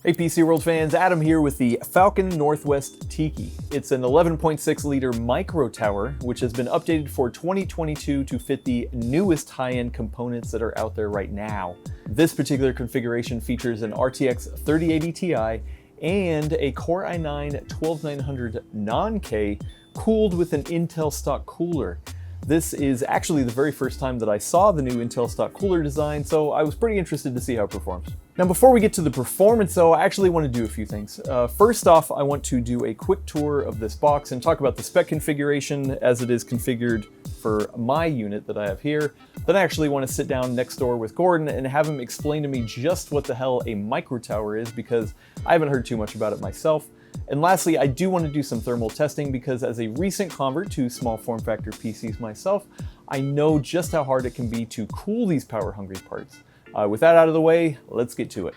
Hey PCWorld fans, Adam here with the Falcon Northwest Tiki. It's an 11.6 liter micro tower, which has been updated for 2022 to fit the newest high-end components that are out there right now. This particular configuration features an RTX 3080 Ti and a Core i9-12900 non-K cooled with an Intel stock cooler. This is actually the very first time that I saw the new Intel stock cooler design, so I was pretty interested to see how it performs. Now before we get to the performance though, I actually want to do a few things. First off, I want to do a quick tour of this box and talk about the spec configuration as it is configured for my unit that I have here. Then I actually want to sit down next door with Gordon and have him explain to me just what the hell a micro tower is, because I haven't heard too much about it myself. And lastly, I do want to do some thermal testing because as a recent convert to small form factor PCs myself, I know just how hard it can be to cool these power hungry parts. With that out of the way, let's get to it.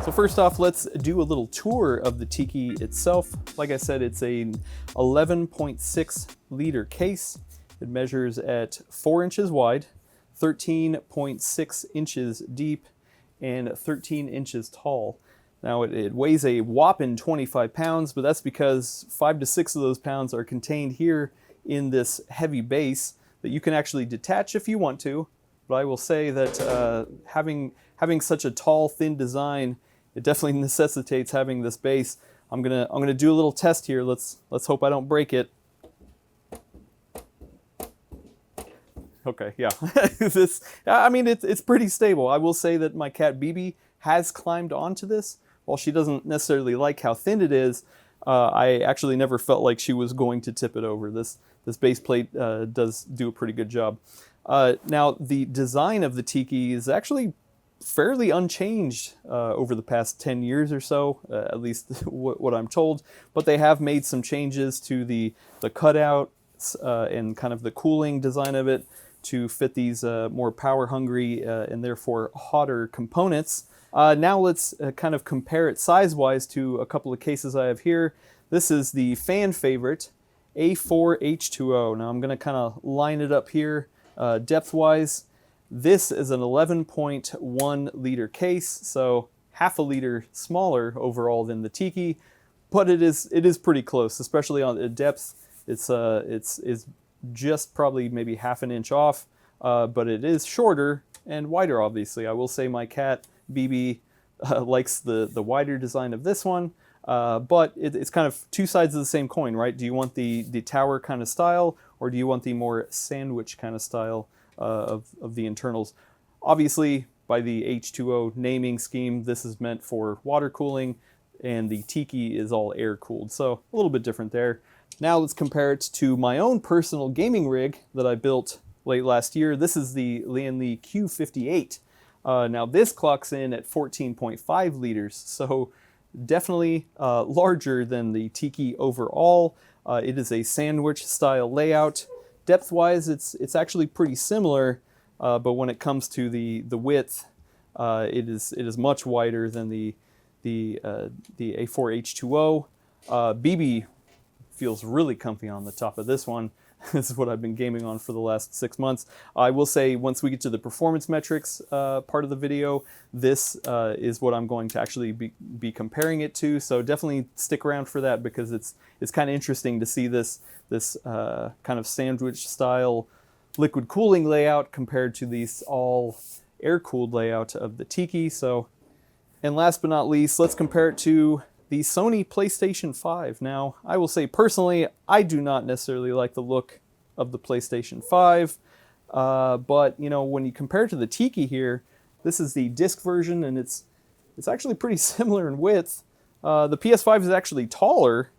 So first off, let's do a little tour of the Tiki itself. Like I said, it's an 11.6 liter case. It measures at 4 inches wide, 13.6 inches deep, and 13 inches tall. Now it weighs a whopping 25 pounds, but that's because 5 to 6 of those pounds are contained here in this heavy base that you can actually detach if you want to. But I will say that having such a tall, thin design, it definitely necessitates having this base. I'm gonna do a little test here. Let's hope I don't break it. Okay, yeah. It's pretty stable. I will say that my cat BB has climbed onto this. While she doesn't necessarily like how thin it is, I actually never felt like she was going to tip it over. This base plate does do a pretty good job. Now, the design of the Tiki is actually fairly unchanged over the past 10 years or so, at least what I'm told. But they have made some changes to the cutouts and kind of the cooling design of it to fit these more power-hungry and therefore hotter components. Now let's kind of compare it size-wise to a couple of cases I have here. This is the fan favorite A4H2O. Now I'm going to kind of line it up here depth-wise. This is an 11.1 liter case, so half a liter smaller overall than the Tiki, but it is pretty close, especially on the depth. It's just probably maybe half an inch off, but it is shorter and wider, obviously. I will say my cat BB likes the wider design of this one, but it's kind of two sides of the same coin, right? Do you want the tower kind of style, or do you want the more sandwich kind of style of the internals? Obviously, by the H2O naming scheme, this is meant for water cooling, and the Tiki is all air cooled, so a little bit different there. Now let's compare it to my own personal gaming rig that I built late last year. This is the Lian Q58. Now this clocks in at 14.5 liters, so definitely larger than the Tiki overall. It is a sandwich style layout. Depth-wise, it's actually pretty similar, but when it comes to the width, it is much wider than the A4H2O. BB feels really comfy on the top of this one. This is what I've been gaming on for the last 6 months. I will say once we get to the performance metrics part of the video, this is what I'm going to actually be comparing it to. So definitely stick around for that, because it's kind of interesting to see this kind of sandwich style liquid cooling layout compared to these all air cooled layout of the Tiki. So, and last but not least, let's compare it to the Sony PlayStation 5. Now, I will say personally, I do not necessarily like the look of the PlayStation 5, but you know, when you compare it to the Tiki here, this is the disc version, and it's actually pretty similar in width. The PS5 is actually taller,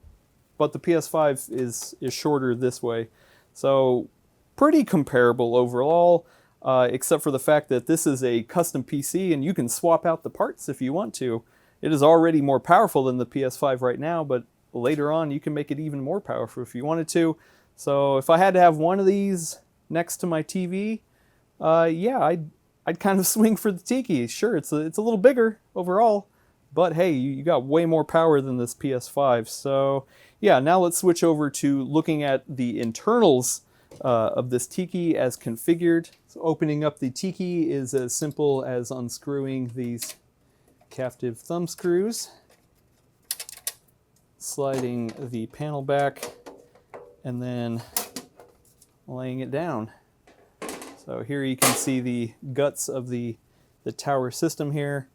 but the PS5 is shorter this way, so pretty comparable overall, except for the fact that this is a custom PC, and you can swap out the parts if you want to. It is already more powerful than the PS5 right now, but later on you can make it even more powerful if you wanted to. So if I had to have one of these next to my TV, yeah, I'd kind of swing for the Tiki. Sure, it's a little bigger overall, but hey, you got way more power than this PS5. So yeah, now let's switch over to looking at the internals of this Tiki as configured. So opening up the Tiki is as simple as unscrewing these captive thumb screws, sliding the panel back, and then laying it down. So here you can see the guts of the tower system here.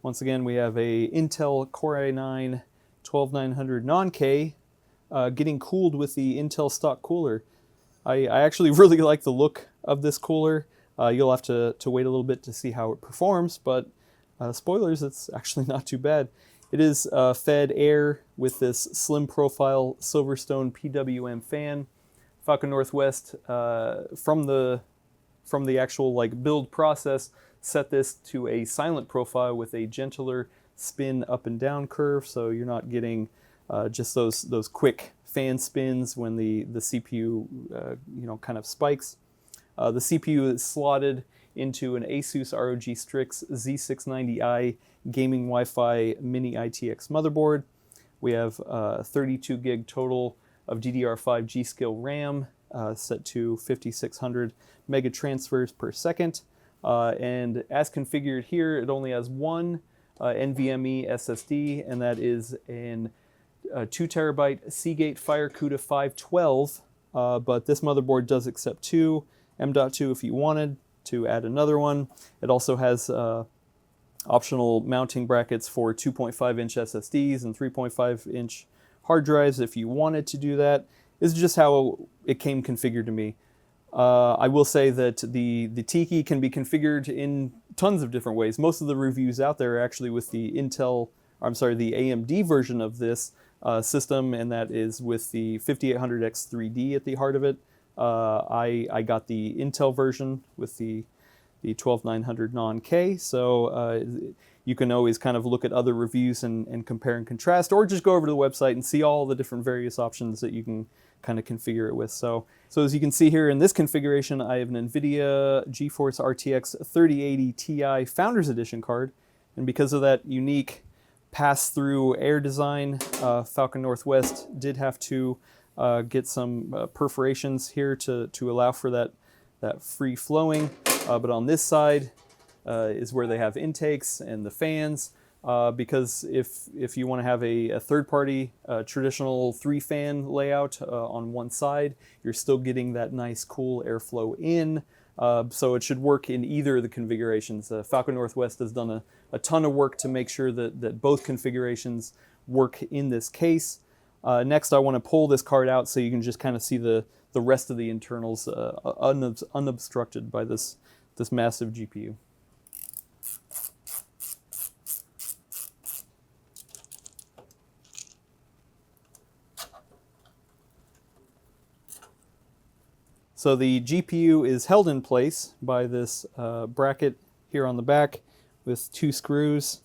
Once again, we have a Intel Core i9 12900 non-K getting cooled with the Intel stock cooler. I actually really like the look of this cooler. You'll have to wait a little bit to see how it performs, but spoilers, it's actually not too bad. It is fed air with this slim profile Silverstone PWM fan. Falcon Northwest from the actual like build process set this to a silent profile with a gentler spin up and down curve, so you're not getting just those quick fan spins when the CPU kind of spikes. The CPU is slotted into an Asus ROG Strix Z690i gaming Wi-Fi mini ITX motherboard. We have 32 gig total of DDR5 G-Skill RAM set to 5600 mega transfers per second. And as configured here, it only has one NVMe SSD, and that is an 2 terabyte Seagate FireCuda 512, but this motherboard does accept 2, M.2 if you wanted to add another one. It also has optional mounting brackets for 2.5-inch SSDs and 3.5-inch hard drives if you wanted to do that. This is just how it came configured to me. I will say that the Tiki can be configured in tons of different ways. Most of the reviews out there are actually with the AMD version of this system, and that is with the 5800X 3D at the heart of it. I got the Intel version with the 12900 non-K, so you can always kind of look at other reviews and compare and contrast, or just go over to the website and see all the different various options that you can kind of configure it with. So as you can see here in this configuration, I have an Nvidia GeForce RTX 3080 Ti Founders Edition card, and because of that unique pass-through air design, Falcon Northwest did have to get some perforations here to allow for that free flowing. But on this side is where they have intakes and the fans, because if you want to have a third-party traditional 3-fan layout on one side, you're still getting that nice cool airflow in. So it should work in either of the configurations. Falcon Northwest has done a ton of work to make sure that both configurations work in this case. Next, I want to pull this card out so you can just kind of see the rest of the internals unobstructed by this massive GPU. So the GPU is held in place by this bracket here on the back with 2 screws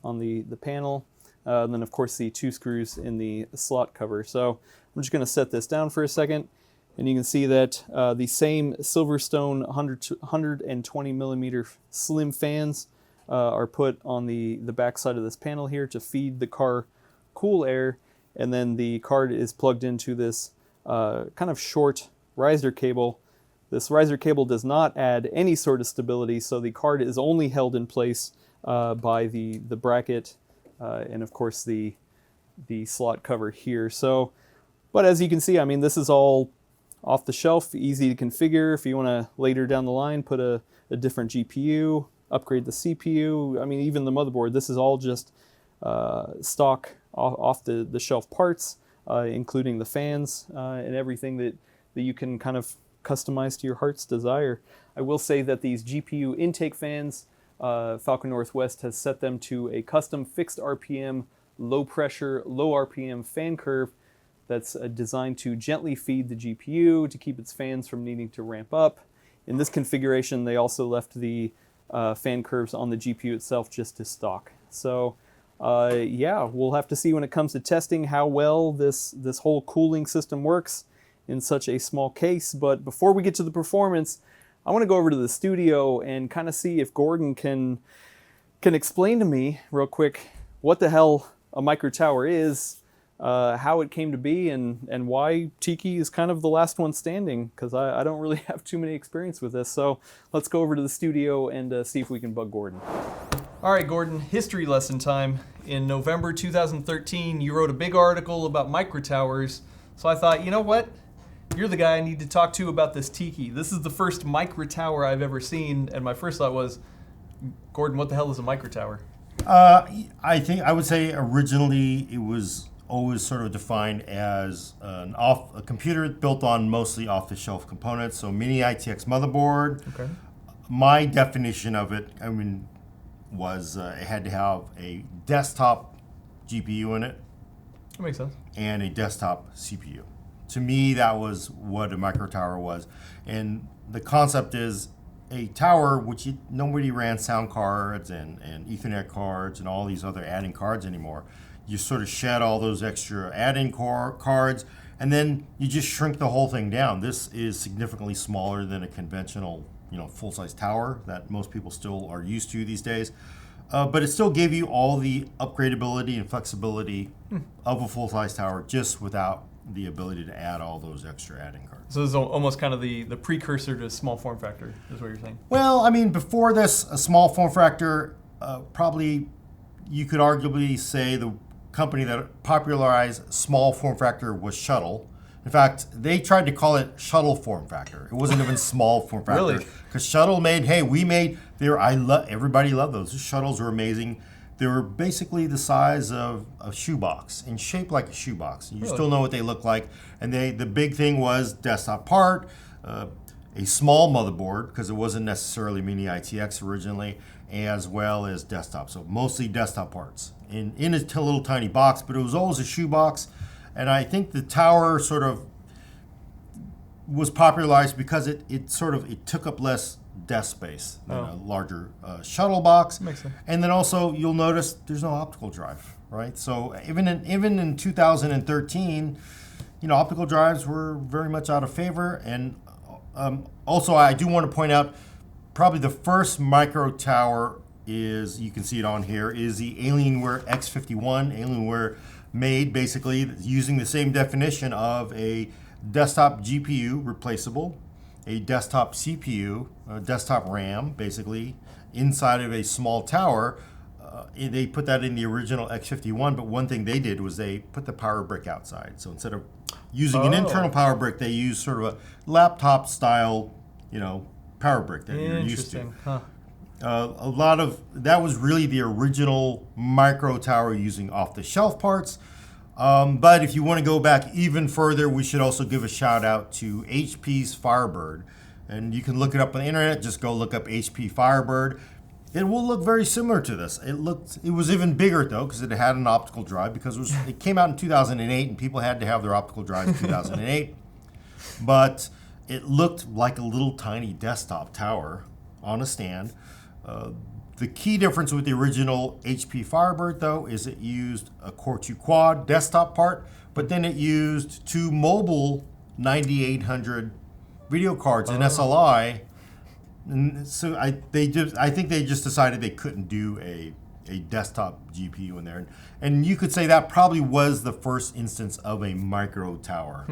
on the panel, and then of course the 2 screws in the slot cover. So I'm just going to set this down for a second, and you can see that the same Silverstone 120 millimeter slim fans are put on the back side of this panel here to feed the car cool air, and then the card is plugged into this kind of short riser cable. This riser cable does not add any sort of stability, so the card is only held in place by the bracket and of course the slot cover here. So, but as you can see, I mean, this is all off the shelf, easy to configure. If you want to later down the line put a different GPU, upgrade the CPU, I mean, even the motherboard, this is all just stock off the shelf parts, including the fans and everything that you can kind of customize to your heart's desire. I will say that these GPU intake fans, Falcon Northwest has set them to a custom fixed RPM, low pressure, low RPM fan curve that's designed to gently feed the GPU to keep its fans from needing to ramp up. In this configuration, they also left the fan curves on the GPU itself just to stock. So yeah, we'll have to see when it comes to testing how well this whole cooling system works in such a small case. But before we get to the performance, I want to go over to the studio and kind of see if Gordon can explain to me real quick what the hell a micro tower is, how it came to be and why Tiki is kind of the last one standing, because I don't really have too many experience with this. So let's go over to the studio and see if we can bug Gordon. All right, Gordon, history lesson time. In November 2013, you wrote a big article about microtowers. So I thought, you know what? You're the guy I need to talk to about this Tiki. This is the first microtower I've ever seen, and my first thought was, Gordon, what the hell is a microtower? I would say originally it was always sort of defined as a computer built on mostly off-the-shelf components, so mini ITX motherboard. Okay. My definition of it, was it had to have a desktop GPU in it. That makes sense. And a desktop CPU. To me, that was what a microtower was. And the concept is a tower, which nobody ran sound cards and Ethernet cards and all these other add-in cards anymore. You sort of shed all those extra add-in cards, and then you just shrink the whole thing down. This is significantly smaller than a conventional, full-size tower that most people still are used to these days. But it still gave you all the upgradability and flexibility of a full-size tower, just without the ability to add all those extra add-in cards. So this is almost kind of the precursor to small form factor, is what you're saying? Well, before this, a small form factor, probably you could arguably say the company that popularized small form factor was Shuttle. In fact, they tried to call it Shuttle form factor. It wasn't even small form factor. Really? Because Shuttle everybody loved those. The shuttles were amazing. They were basically the size of a shoebox and shaped like a shoebox. You still know what they look like. And the big thing was desktop part, a small motherboard, because it wasn't necessarily mini ITX originally, as well as desktop. So mostly desktop parts in a little tiny box, but it was always a shoebox. And I think the tower sort of was popularized because it took up less desk space than a larger shuttle box. Makes sense. And then also you'll notice there's no optical drive, right? So even in 2013, optical drives were very much out of favor. And also I do want to point out, probably the first micro tower is, you can see it on here, is the Alienware X51. Alienware made basically using the same definition of a desktop GPU replaceable, a desktop CPU, a desktop RAM, basically, inside of a small tower. They put that in the original X51, but one thing they did was they put the power brick outside. So instead of using an internal power brick, they used sort of a laptop style, power brick that you're used to. Huh. That was really the original micro tower using off-the-shelf parts. But if you want to go back even further, we should also give a shout out to HP's Firebird. And you can look it up on the internet, just go look up HP Firebird. It will look very similar to this. It was even bigger though, because it had an optical drive, because it came out in 2008 and people had to have their optical drives in 2008. But it looked like a little tiny desktop tower on a stand. The key difference with the original HP Firebird, though, is it used a Core 2 Quad desktop part, but then it used two mobile 9800 video cards in SLI. And so I think they just decided they couldn't do a desktop GPU in there. And you could say that probably was the first instance of a micro tower.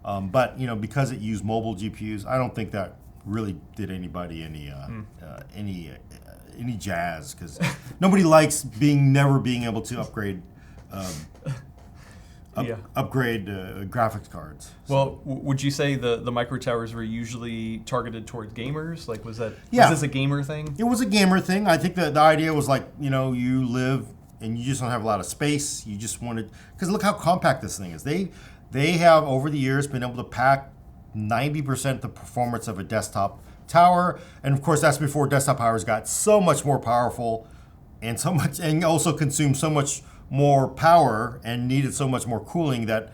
But because it used mobile GPUs, I don't think that really did anybody any jazz, because nobody likes never being able to upgrade graphics cards. Well, would you say the micro towers were usually targeted towards gamers? Like, was this a gamer thing? It was a gamer thing. I think the idea was like, you live and you just don't have a lot of space. You just wanted, because look how compact this thing is. They have over the years been able to pack 90% the performance of a desktop tower, and of course that's before desktop powers got so much more powerful and also consumed so much more power and needed so much more cooling that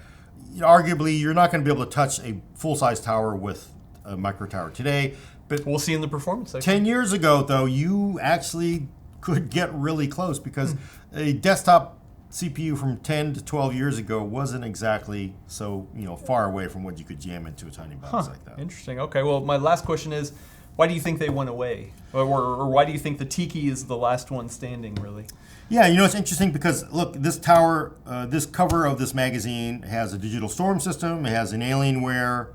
arguably you're not going to be able to touch a full-size tower with a micro tower today. But we'll see in the performance section. 10 years ago though, you actually could get really close, because a desktop CPU from 10 to 12 years ago wasn't exactly so far away from what you could jam into a tiny box like that. Interesting. Okay, well, my last question is, why do you think they went away? Or why do you think the Tiki is the last one standing, really? Yeah, it's interesting because, look, this tower, this cover of this magazine has a digital storm system, it has an Alienware,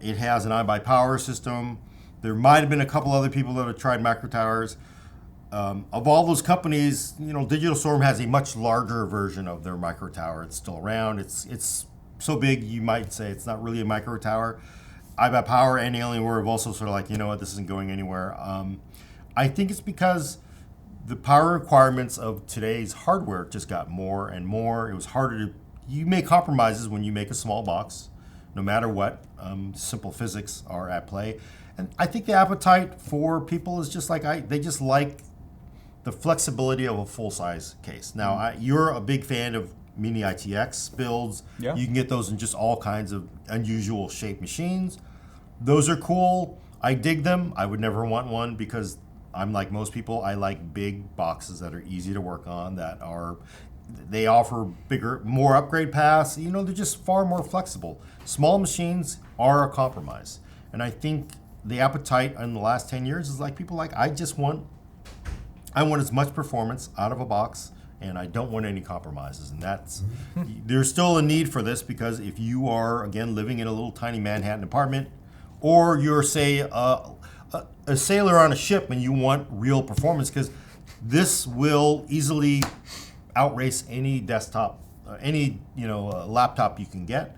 it has an iBuyPower system. There might have been a couple other people that have tried micro towers. Of all those companies, Digital Storm has a much larger version of their micro tower. It's still around. It's so big you might say it's not really a micro tower. iBuyPower and Alienware have also sort of like, this isn't going anywhere. I think it's because the power requirements of today's hardware just got more and more. It was harder to, you make compromises when you make a small box, no matter what. Simple physics are at play. And I think the appetite for people is just like, they just like the flexibility of a full-size case. Now, you're a big fan of mini ITX builds. Yeah. You can get those in just all kinds of unusual shaped machines. Those are cool. I dig them. I would never want one because I'm like most people. I like big boxes that are easy to work on, they offer bigger, more upgrade paths. They're just far more flexible. Small machines are a compromise. And I think the appetite in the last 10 years is like people like, I want as much performance out of a box, and I don't want any compromises. And there's still a need for this because if you are, again, living in a little tiny Manhattan apartment, or you're, say, a sailor on a ship and you want real performance, because this will easily outrace any desktop, any laptop you can get.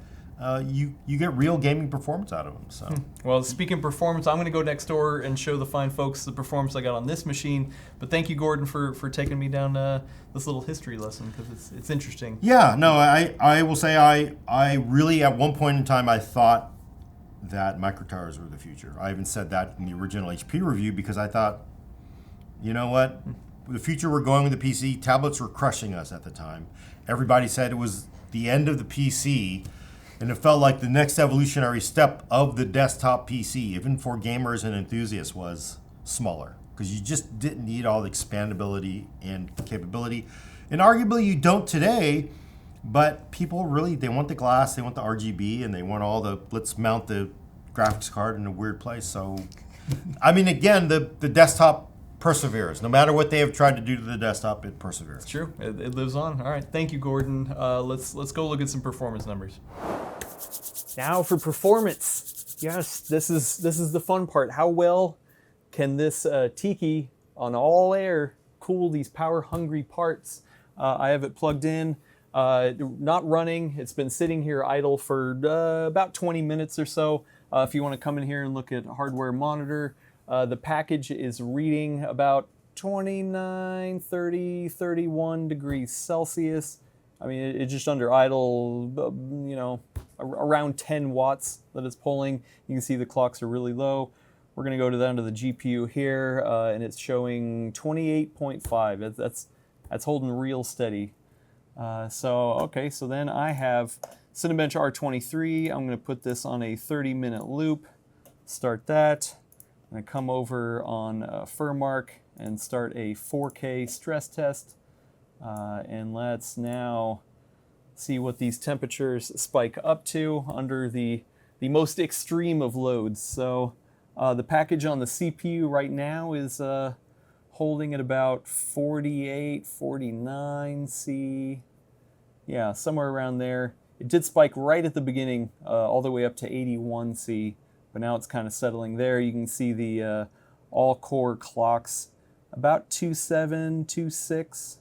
You get real gaming performance out of them. So, well, speaking of performance, I'm going to go next door and show the fine folks the performance I got on this machine. But thank you, Gordon, for taking me down this little history lesson because it's interesting. Yeah, no, I will say I really at one point in time I thought that micro towers were the future. I even said that in the original HP review because I thought, you know what, the future we're going with the PC. Tablets were crushing us at the time. Everybody said it was the end of the PC. And it felt like the next evolutionary step of the desktop PC, even for gamers and enthusiasts, was smaller. Because you just didn't need all the expandability and capability. And arguably you don't today, but people really, they want the glass, they want the RGB, and they want all the, let's mount the graphics card in a weird place. So, I mean, again, the desktop perseveres. No matter what they have tried to do to the desktop, it perseveres. It's true. It lives on. All right. Thank you, Gordon. Let's go look at some performance numbers. Now for performance. Yes, this is the fun part. How well can this Tiki on all air cool these power-hungry parts? I have it plugged in, not running. It's been sitting here idle for about 20 minutes or so. If you want to come in here and look at hardware monitor, the package is reading about 29, 30, 31 degrees Celsius. I mean, it's just under idle, around 10 watts that it's pulling. You can see the clocks are really low. We're going to go down to the GPU here, and it's showing 28.5. That's holding real steady. So then I have Cinebench R23. I'm going to put this on a 30-minute loop. Start that. I'm going to come over on Furmark and start a 4K stress test. And let's now see what these temperatures spike up to under the most extreme of loads. So the package on the CPU right now is holding at about 48, 49 C. Yeah, somewhere around there. It did spike right at the beginning, all the way up to 81 C, but now it's kind of settling there. You can see the all-core clocks about 2.7, 2.6.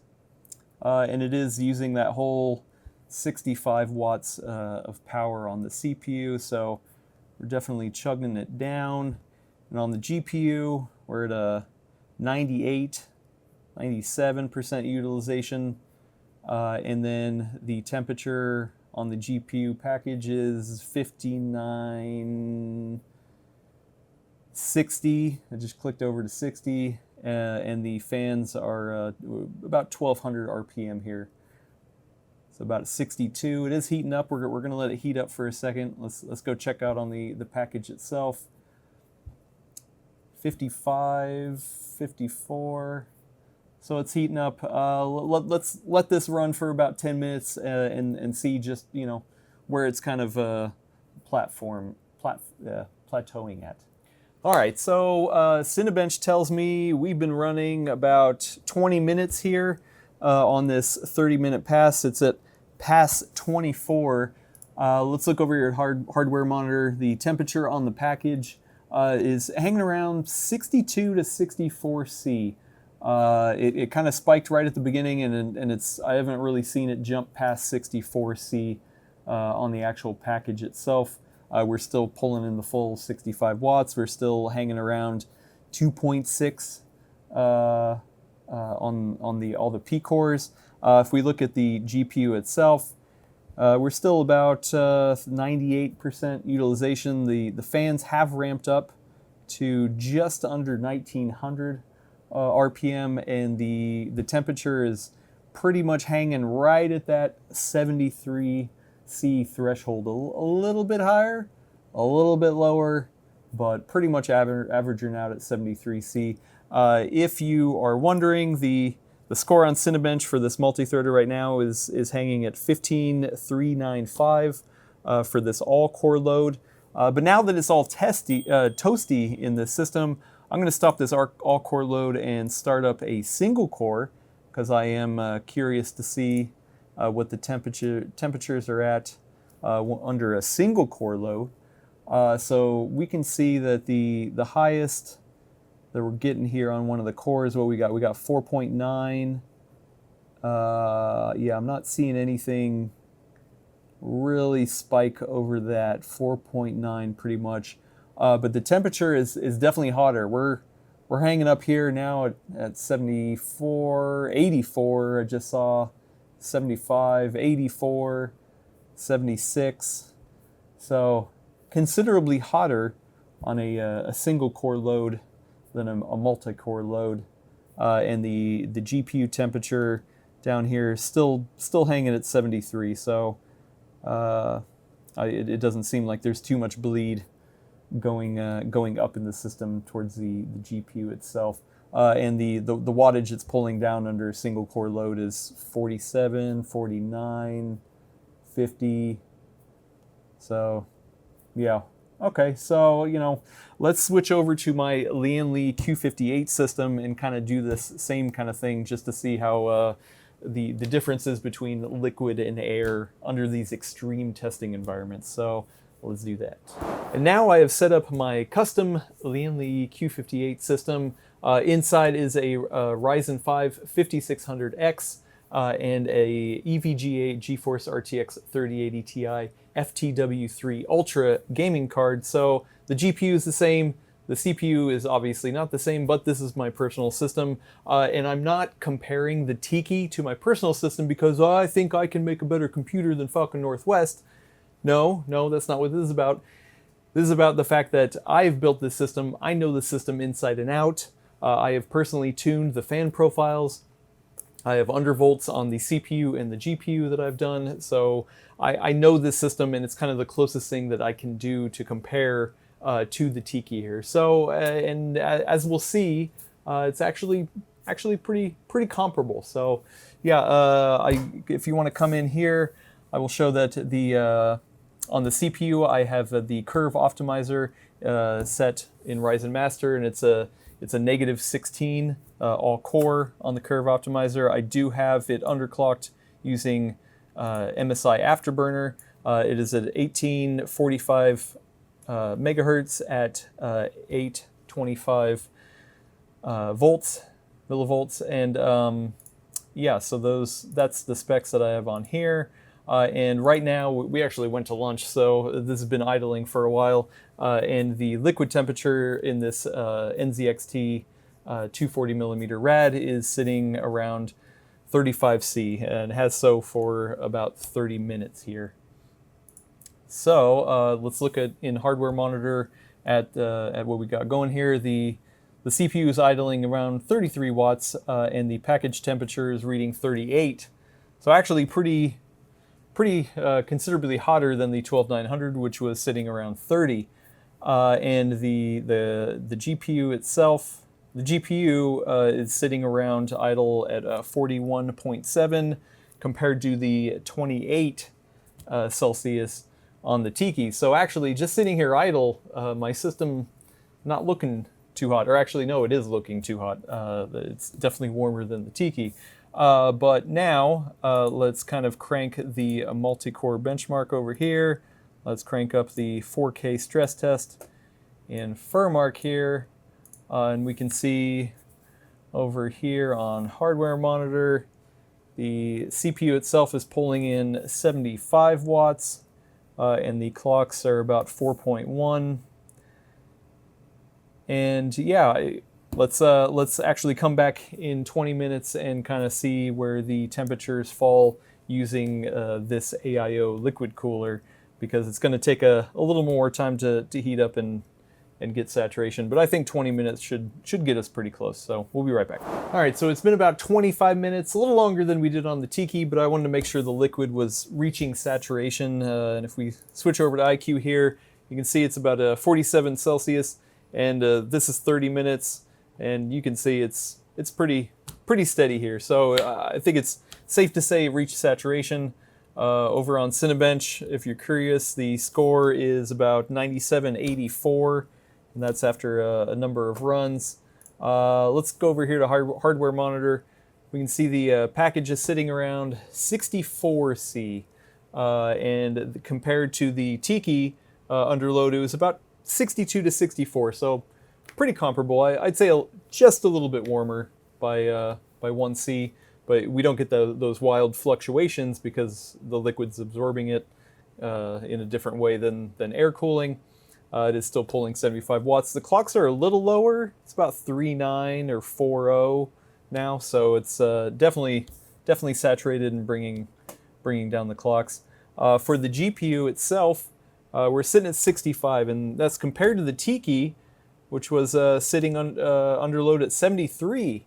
And it is using that whole 65 watts of power on the CPU, so we're definitely chugging it down. And on the GPU, we're at a 98, 97% utilization. And then the temperature on the GPU package is 59, 60. I just clicked over to 60. And the fans are about 1200 RPM here. So about 62. It is heating up. We're going to let it heat up for a second. Let's go check out on the package itself. 55, 54. So it's heating up. Let's let this run for about 10 minutes and see just where it's kind of plateauing at. All right, so Cinebench tells me we've been running about 20 minutes here on this 30-minute pass. It's at pass 24. Let's look over here at hardware monitor. The temperature on the package is hanging around 62 to 64 C. It kind of spiked right at the beginning, and I haven't really seen it jump past 64 C on the actual package itself. We're still pulling in the full 65 watts. We're still hanging around 2.6 on all the P cores. If we look at the GPU itself, we're still about 98% utilization. The fans have ramped up to just under 1900 RPM, and the temperature is pretty much hanging right at that 73 C threshold, a little bit higher, a little bit lower, but pretty much averaging out at 73 C. If you are wondering, the score on Cinebench for this multi-threader right now is hanging at 15395 for this all-core load. But now that it's all toasty in this system, I'm going to stop this all-core load and start up a single core, because I am curious to see what the temperatures are at under a single core load. So we can see that the highest that we're getting here on one of the cores, what we got 4.9. Yeah, I'm not seeing anything really spike over that 4.9 pretty much. But the temperature is definitely hotter. We're hanging up here now at 74, 84. I just saw 75, 84, 76. So considerably hotter on a single core load than a multi-core load. And the GPU temperature down here is still hanging at 73. So it doesn't seem like there's too much bleed going up in the system towards the GPU itself. And the wattage it's pulling down under a single core load is 47, 49, 50. So yeah. Okay, so let's switch over to my Lian Q58 system and kind of do this same kind of thing, just to see how the differences between liquid and air under these extreme testing environments. So let's do that. And now I have set up my custom Lian Q58 system. Inside is a Ryzen 5 5600X and a Nvidia GeForce RTX 3080 Ti FTW3 Ultra gaming card. So the GPU is the same. The CPU is obviously not the same, but this is my personal system. And I'm not comparing the Tiki to my personal system because I think I can make a better computer than Falcon Northwest. No, that's not what this is about. This is about the fact that I've built this system. I know the system inside and out. I have personally tuned the fan profiles. I have undervolts on the CPU and the GPU that I've done. So I know this system, and it's kind of the closest thing that I can do to compare to the Tiki here. So, and as we'll see, it's actually pretty comparable. So yeah, if you want to come in here, I will show that on the CPU, I have the curve optimizer set in Ryzen Master, and it's a -16 all core on the curve optimizer. I do have it underclocked using MSI Afterburner. It is at 1845 megahertz at 825 millivolts, and yeah, so that's the specs that I have on here. And right now, we actually went to lunch, so this has been idling for a while. And the liquid temperature in this NZXT 240 millimeter rad is sitting around 35 C, and has so for about 30 minutes here. So let's look at in hardware monitor at what we got going here. The CPU is idling around 33 watts, and the package temperature is reading 38. So actually pretty considerably hotter than the 12900, which was sitting around 30. And the GPU itself, the GPU is sitting around idle at 41.7 compared to the 28 Celsius on the Tiki. So actually, just sitting here idle, my system not looking too hot, or actually no, it is looking too hot. It's definitely warmer than the Tiki. But now let's kind of crank the multi-core benchmark over here. Let's crank up the 4K stress test in Furmark here, and we can see over here on hardware monitor, the CPU itself is pulling in 75 watts, and the clocks are about 4.1. And yeah, let's actually come back in 20 minutes and kind of see where the temperatures fall using this AIO liquid cooler, because it's going to take a little more time to heat up and get saturation, but I think 20 minutes should get us pretty close, so we'll be right back. All right, so it's been about 25 minutes, a little longer than we did on the Tiki, but I wanted to make sure the liquid was reaching saturation, and if we switch over to IQ here, you can see it's about 47 Celsius, and this is 30 minutes, and you can see it's pretty steady here, so I think it's safe to say it reached saturation. Over on Cinebench, if you're curious, the score is about 97.84, and that's after a number of runs. Let's go over here to hardware monitor. We can see the package is sitting around 64C, and compared to the Tiki under load, it was about 62 to 64, so pretty comparable. I'd say just a little bit warmer by 1C, but we don't get those wild fluctuations because the liquid's absorbing it in a different way than air cooling. It is still pulling 75 watts. The clocks are a little lower. It's about 3.9 or 4.0 now, so it's definitely saturated and bringing down the clocks. For the GPU itself, we're sitting at 65, and that's compared to the Tiki, which was sitting under load at 73.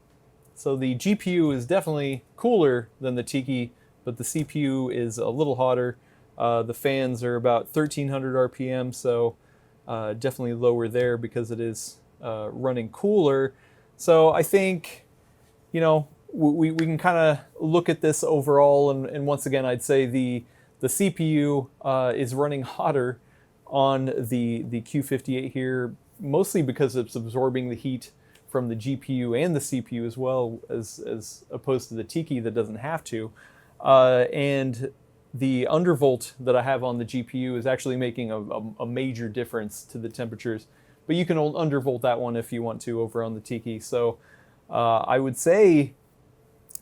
So the GPU is definitely cooler than the Tiki, but the CPU is a little hotter. The fans are about 1300 RPM, so definitely lower there because it is running cooler. So I think, you know, we can kind of look at this overall, and once again, I'd say the CPU is running hotter on the Q58 here, mostly because it's absorbing the heat from the GPU and the CPU as well, as opposed to the Tiki that doesn't have to. And the undervolt that I have on the GPU is actually making a major difference to the temperatures. But you can undervolt that one if you want to over on the Tiki. So I would say,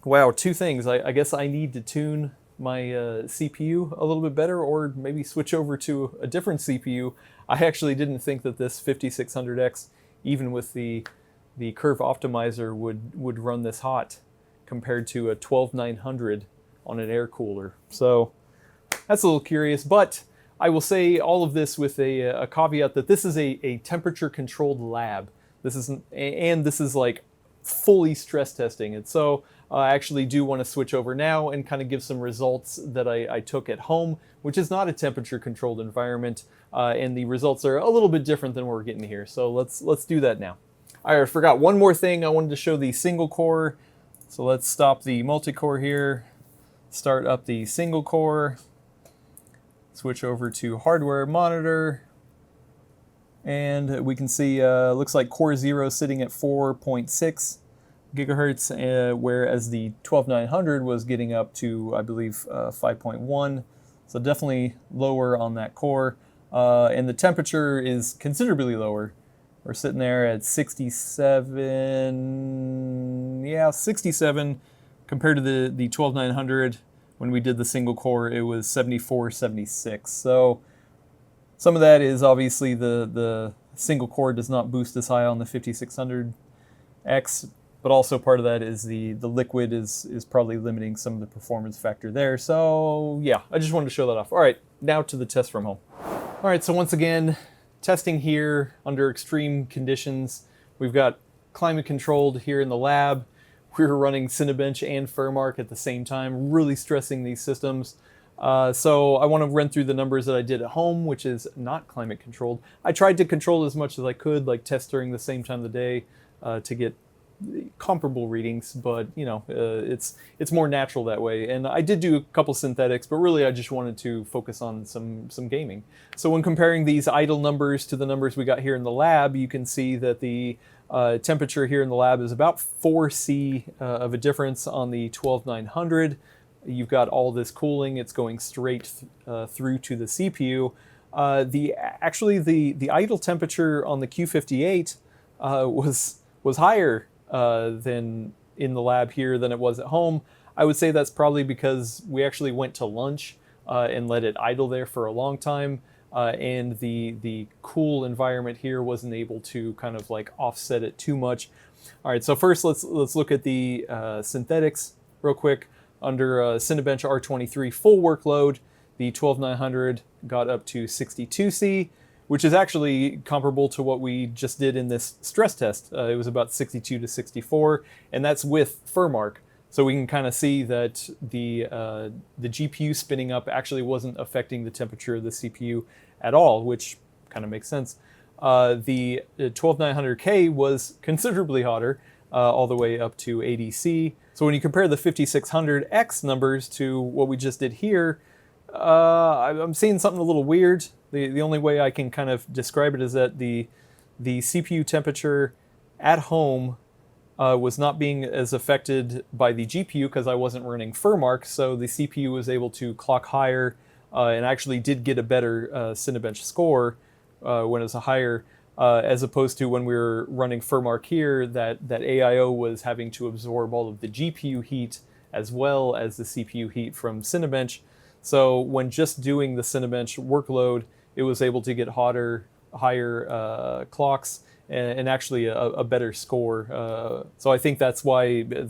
wow, two things. I guess I need to tune my CPU a little bit better, or maybe switch over to a different CPU. I actually didn't think that this 5600X, even with the curve optimizer, would run this hot compared to a 12900 on an air cooler. So that's a little curious, but I will say all of this with a caveat that this is a temperature controlled lab. This is like fully stress testing it. So I actually do want to switch over now and kind of give some results that I took at home, which is not a temperature controlled environment, and the results are a little bit different than what we're getting here. So let's do that now. I forgot one more thing. I wanted to show the single core. So let's stop the multi-core here, start up the single core, switch over to hardware monitor, and we can see looks like core 0 sitting at 4.6 gigahertz, whereas the 12900 was getting up to, I believe, 5.1. So definitely lower on that core, and the temperature is considerably lower. We're sitting there at 67, yeah, 67 compared to the 12900. When we did the single core, it was 74, 76. So some of that is obviously the single core does not boost as high on the 5600X, but also part of that is the liquid is probably limiting some of the performance factor there. So yeah, I just wanted to show that off. All right, now to the test from home. All right, so once again, testing here under extreme conditions. We've got climate controlled here in the lab. We're running Cinebench and Furmark at the same time, really stressing these systems. So I want to run through the numbers that I did at home, which is not climate controlled. I tried to control as much as I could, like test during the same time of the day to get comparable readings, but it's more natural that way. And I did do a couple synthetics, but really I just wanted to focus on some gaming. So when comparing these idle numbers to the numbers we got here in the lab, you can see that the temperature here in the lab is about 4C of a difference on the 12900. You've got all this cooling; it's going straight through to the CPU. The idle temperature on the Q58 was higher than in the lab here than it was at home. I would say that's probably because we actually went to lunch and let it idle there for a long time, and the cool environment here wasn't able to kind of like offset it too much. All right, so first let's look at the synthetics real quick. Under Cinebench R23 full workload, the 12900 got up to 62C, which is actually comparable to what we just did in this stress test. It was about 62 to 64, and that's with FurMark. So we can kind of see that the GPU spinning up actually wasn't affecting the temperature of the CPU at all, which kind of makes sense. The 12900K was considerably hotter, all the way up to 80C. So when you compare the 5600X numbers to what we just did here, I'm seeing something a little weird. The only way I can kind of describe it is that the CPU temperature at home was not being as affected by the GPU because I wasn't running FurMark, so the CPU was able to clock higher and actually did get a better Cinebench score when it was a higher, as opposed to when we were running FurMark here, that AIO was having to absorb all of the GPU heat as well as the CPU heat from Cinebench. So when just doing the Cinebench workload, it was able to get higher clocks and actually a better score. So I think that's why the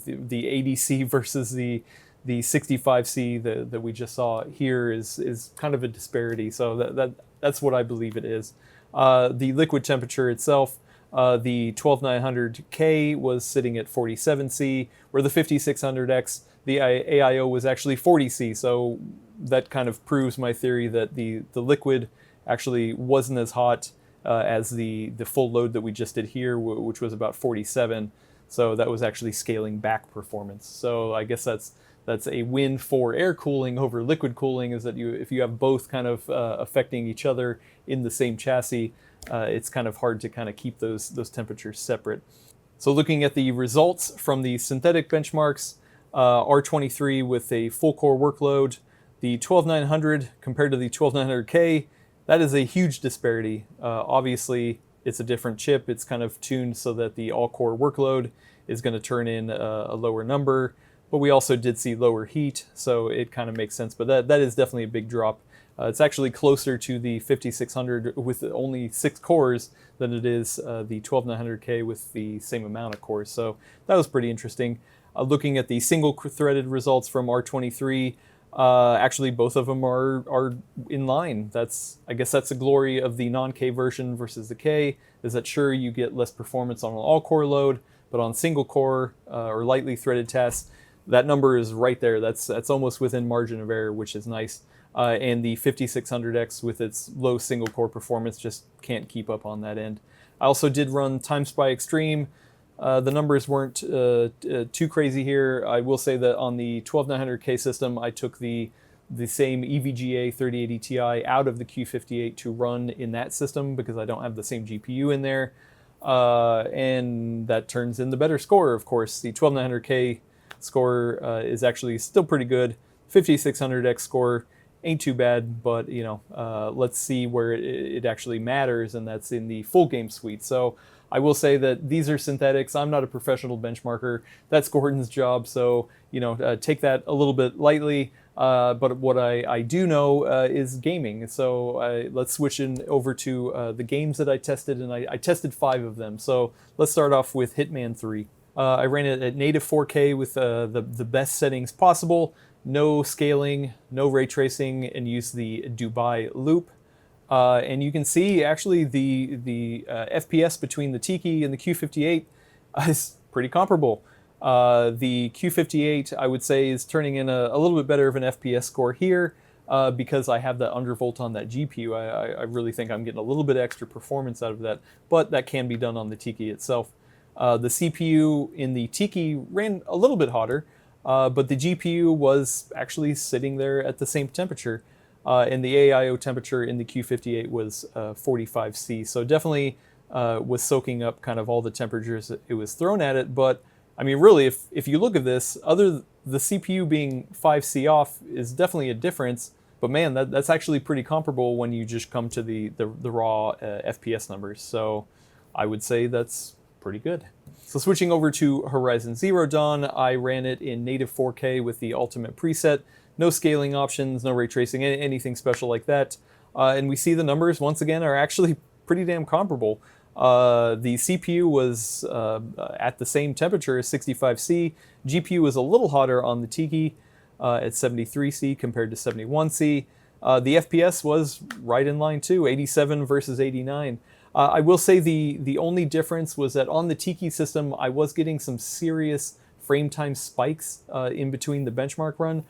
80C versus the 65C that we just saw here is kind of a disparity. So that's what I believe it is. The liquid temperature itself, the 12900K was sitting at 47C, where the 5600X, the AIO was actually 40C. So that kind of proves my theory that the liquid actually wasn't as hot as the full load that we just did here, which was about 47. So that was actually scaling back performance. So I guess that's a win for air cooling over liquid cooling, is that if you have both kind of affecting each other in the same chassis, it's kind of hard to kind of keep those temperatures separate. So looking at the results from the synthetic benchmarks, R23 with a full core workload, the 12900 compared to the 12900K, that is a huge disparity. Obviously, it's a different chip. It's kind of tuned so that the all-core workload is going to turn in a lower number, but we also did see lower heat, so it kind of makes sense. But that is definitely a big drop. It's actually closer to the 5600 with only 6 cores than it is the 12900K with the same amount of cores. So that was pretty interesting. Looking at the single-threaded results from R23, actually both of them are in line. I guess that's the glory of the non-K version versus the K, is that sure, you get less performance on an all-core load, but on single-core or lightly threaded tasks, that number is right there. That's almost within margin of error, which is nice. And the 5600X with its low single-core performance just can't keep up on that end. I also did run TimeSpy Extreme. The numbers weren't too crazy here. I will say that on the 12900K system, I took the same EVGA 3080 Ti out of the Q58 to run in that system because I don't have the same GPU in there. And that turns in the better score, of course. The 12900K score is actually still pretty good. 5600X score ain't too bad, but let's see where it actually matters, and that's in the full game suite. So I will say that these are synthetics. I'm not a professional benchmarker. That's Gordon's job, so take that a little bit lightly. But what I do know is gaming. So let's switch over to the games that I tested, and I tested 5 of them. So let's start off with Hitman 3. I ran it at native 4K with the best settings possible. No scaling, no ray tracing, and use the Dubai loop. And you can see actually the FPS between the Tiki and the Q58 is pretty comparable. The Q58, I would say, is turning in a little bit better of an FPS score here because I have that undervolt on that GPU. I really think I'm getting a little bit extra performance out of that, but that can be done on the Tiki itself. The CPU in the Tiki ran a little bit hotter, but the GPU was actually sitting there at the same temperature. And the AIO temperature in the Q58 was 45C. So definitely was soaking up kind of all the temperatures that it was thrown at it. But I mean, really, if you look at this, the CPU being 5C off is definitely a difference. But man, that's actually pretty comparable when you just come to the raw FPS numbers. So I would say that's pretty good. So switching over to Horizon Zero Dawn, I ran it in native 4K with the ultimate preset. No scaling options, no ray tracing, anything special like that. And we see the numbers, once again, are actually pretty damn comparable. The CPU was at the same temperature as 65C. GPU was a little hotter on the Tiki at 73C compared to 71C. The FPS was right in line too, 87 versus 89. I will say the only difference was that on the Tiki system, I was getting some serious frame time spikes in between the benchmark run.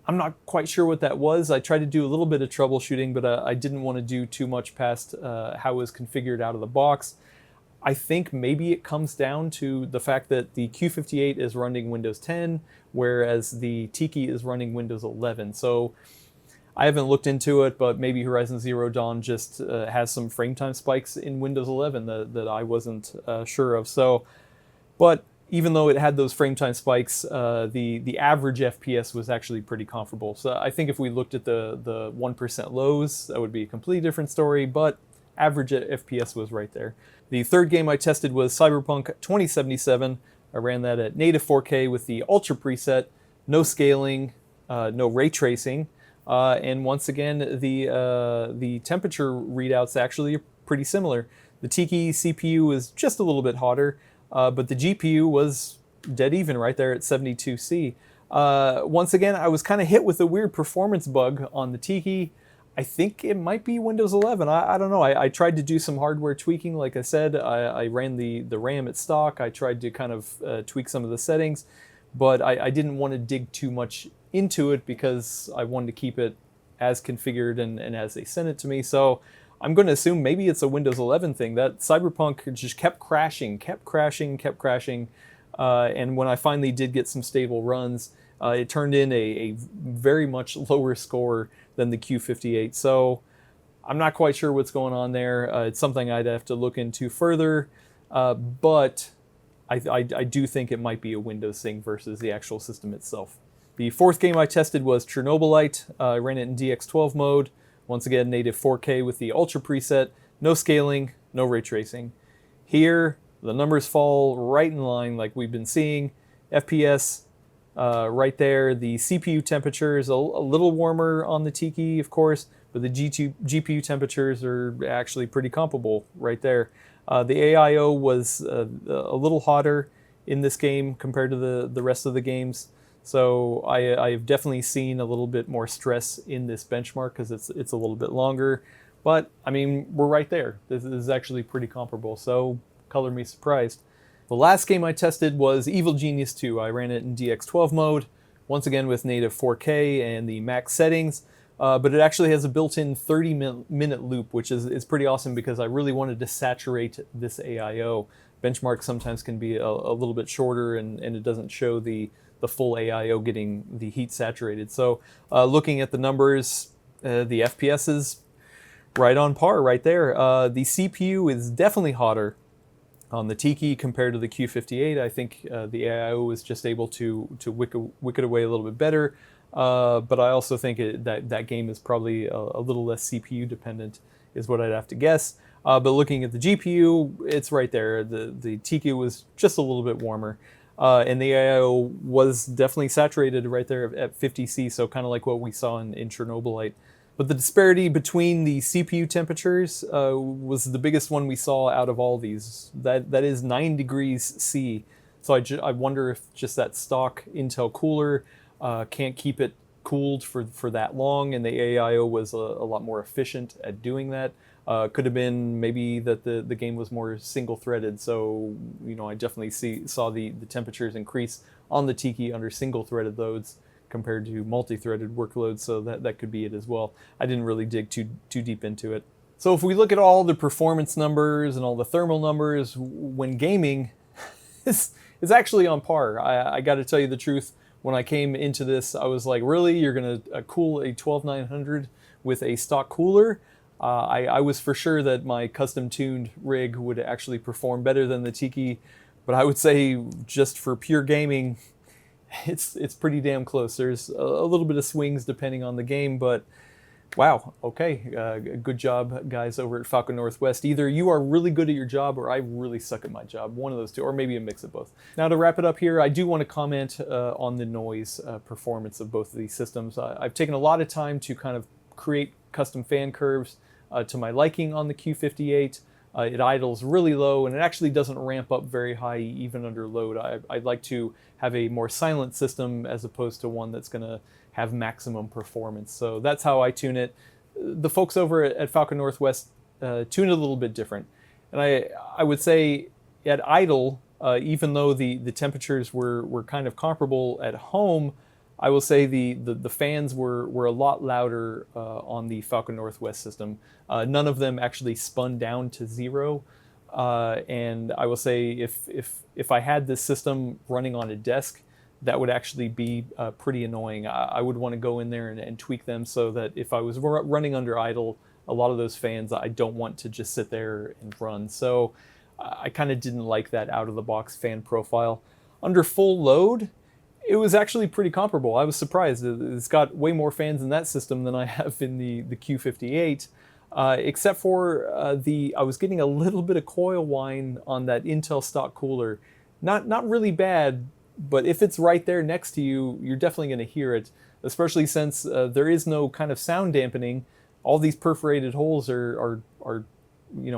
I'm not quite sure what that was. I tried to do a little bit of troubleshooting, but I didn't want to do too much past how it was configured out of the box. I think maybe it comes down to the fact that the Q58 is running Windows 10, whereas the Tiki is running Windows 11. So I haven't looked into it, but maybe Horizon Zero Dawn just has some frame time spikes in Windows 11 that I wasn't sure of. So, but even though it had those frame time spikes, the average FPS was actually pretty comparable. So I think if we looked at the 1% lows, that would be a completely different story, but average FPS was right there. The third game I tested was Cyberpunk 2077. I ran that at native 4K with the Ultra preset, no scaling, no ray tracing, and once again, the temperature readouts actually are pretty similar. The Tiki CPU is just a little bit hotter, but the GPU was dead even right there at 72C. Once again, I was kind of hit with a weird performance bug on the Tiki. I think it might be Windows 11. I don't know. I tried to do some hardware tweaking. Like I said, I ran the RAM at stock. I tried to kind of tweak some of the settings, but I didn't want to dig too much into it because I wanted to keep it as configured and as they sent it to me. So I'm going to assume maybe it's a Windows 11 thing. That Cyberpunk just kept crashing. And when I finally did get some stable runs, it turned in a very much lower score than the Q58. So I'm not quite sure what's going on there. It's something I'd have to look into further. But I do think it might be a Windows thing versus the actual system itself. The fourth game I tested was Chernobylite. I ran it in DX12 mode. Once again, native 4K with the Ultra preset. No scaling, no ray tracing. Here, the numbers fall right in line like we've been seeing. FPS, right there. The CPU temperature is a little warmer on the Tiki, of course, but the GPU temperatures are actually pretty comparable right there. The AIO was a little hotter in this game compared to the rest of the games. So I've definitely seen a little bit more stress in this benchmark because it's a little bit longer. But, I mean, we're right there. This is actually pretty comparable, so color me surprised. The last game I tested was Evil Genius 2. I ran it in DX12 mode, once again with native 4K and the max settings, but it actually has a built-in 30-minute loop, which is pretty awesome because I really wanted to saturate this AIO. Benchmark sometimes can be a little bit shorter and it doesn't show the full AIO getting the heat saturated. So looking at the numbers, the FPS is right on par right there. The CPU is definitely hotter on the Tiki compared to the Q58. I think the AIO was just able to wick it away a little bit better. But I also think that game is probably a little less CPU dependent is what I'd have to guess. But looking at the GPU, it's right there. The Tiki was just a little bit warmer. And the AIO was definitely saturated right there at 50C, so kind of like what we saw in Chernobylite. But the disparity between the CPU temperatures was the biggest one we saw out of all these. That is 9 degrees C. So I wonder if just that stock Intel cooler can't keep it cooled for that long, and the AIO was a lot more efficient at doing that. Could have been maybe that the game was more single-threaded, so I definitely saw the temperatures increase on the Tiki under single-threaded loads compared to multi-threaded workloads, so that could be it as well. I didn't really dig too deep into it. So if we look at all the performance numbers and all the thermal numbers when gaming, is actually on par. I got to tell you the truth. When I came into this, I was like, really? You're going to cool a 12900 with a stock cooler? I was for sure that my custom tuned rig would actually perform better than the Tiki, but I would say just for pure gaming, it's pretty damn close. There's a little bit of swings depending on the game, but wow, okay, good job, guys over at Falcon Northwest. Either you are really good at your job or I really suck at my job, one of those two, or maybe a mix of both. Now to wrap it up here, I do want to comment on the noise performance of both of these systems. I've taken a lot of time to kind of create custom fan curves to my liking on the Q58. It idles really low and it actually doesn't ramp up very high even under load. I'd like to have a more silent system as opposed to one that's going to have maximum performance. So that's how I tune it. The folks over at Falcon Northwest tune it a little bit different. And I would say at idle, even though the temperatures were kind of comparable at home, I will say the fans were a lot louder on the Falcon Northwest system. None of them actually spun down to zero. And I will say if I had this system running on a desk, that would actually be pretty annoying. I would want to go in there and tweak them so that if I was running under idle, a lot of those fans I don't want to just sit there and run. So I kind of didn't like that out-of-the-box fan profile. Under full load, it was actually pretty comparable. I was surprised. It's got way more fans in that system than I have in the Q58, except for I was getting a little bit of coil whine on that Intel stock cooler. Not really bad, but if it's right there next to you, you're definitely going to hear it, especially since there is no kind of sound dampening. All these perforated holes are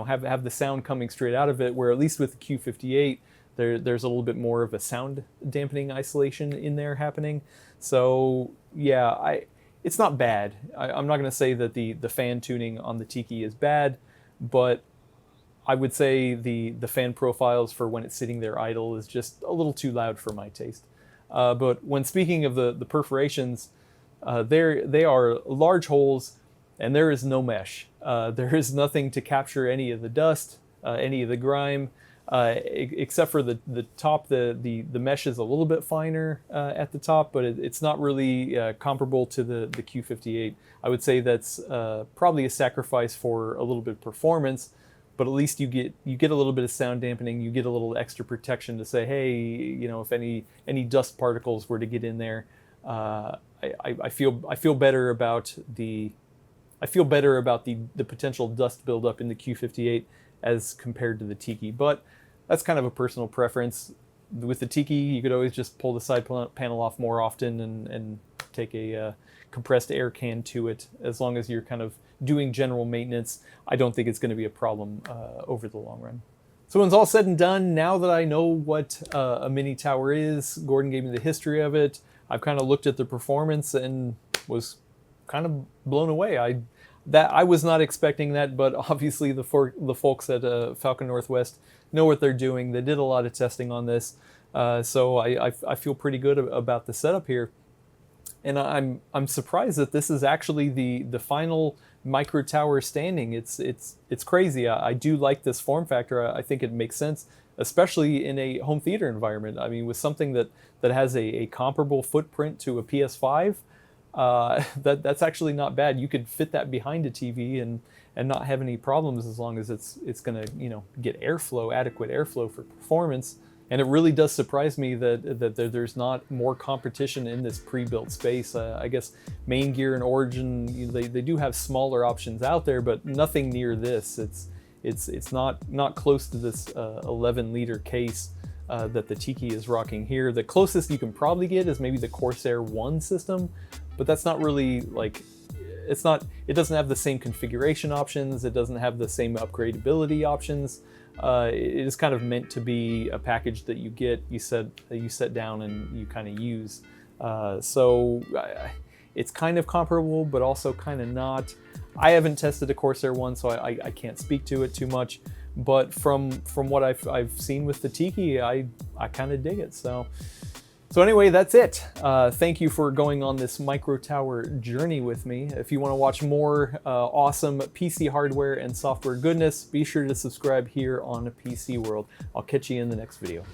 have the sound coming straight out of it, where at least with the Q58, there's a little bit more of a sound dampening isolation in there happening. So yeah, it's not bad. I'm not going to say that the fan tuning on the Tiki is bad, but I would say the fan profiles for when it's sitting there idle is just a little too loud for my taste. But when speaking of the perforations, they are large holes and there is no mesh. There is nothing to capture any of the dust, any of the grime, except for the top. The mesh is a little bit finer at the top, but it's not really comparable to the Q58. I would say that's probably a sacrifice for a little bit of performance, but at least you get a little bit of sound dampening. You get a little extra protection to say, hey, if any dust particles were to get in there, I feel better about the potential dust buildup in the Q58 as compared to the Tiki. But that's kind of a personal preference. With the Tiki, you could always just pull the side panel off more often and take a compressed air can to it. As long as you're kind of doing general maintenance, I don't think it's going to be a problem over the long run. So when it's all said and done, now that I know what a mini tower is, Gordon gave me the history of it, I've kind of looked at the performance and was kind of blown away. I was not expecting that, but obviously the folks at Falcon Northwest know what they're doing. They did a lot of testing on this, so I feel pretty good about the setup here. And I'm surprised that this is actually the final micro tower standing. It's crazy. I do like this form factor. I think it makes sense, especially in a home theater environment. I mean, with something that has a comparable footprint to a PS5. That's actually not bad. You could fit that behind a TV and not have any problems as long as it's going to get adequate airflow for performance. And it really does surprise me that there's not more competition in this pre-built space. I guess Main Gear and Origin, they do have smaller options out there, but nothing near this. It's not close to this 11-liter case that the Tiki is rocking here. The closest you can probably get is maybe the Corsair 1 system, but that's not really it doesn't have the same configuration options. It doesn't have the same upgradability options. It is kind of meant to be a package that you set down and you kind of use. So it's kind of comparable, but also kind of not. I haven't tested a Corsair 1, so I can't speak to it too much. But from what I've seen with the Tiki, I kind of dig it. So anyway, that's it. Thank you for going on this micro tower journey with me. If you want to watch more awesome PC hardware and software goodness, be sure to subscribe here on PCWorld. I'll catch you in the next video.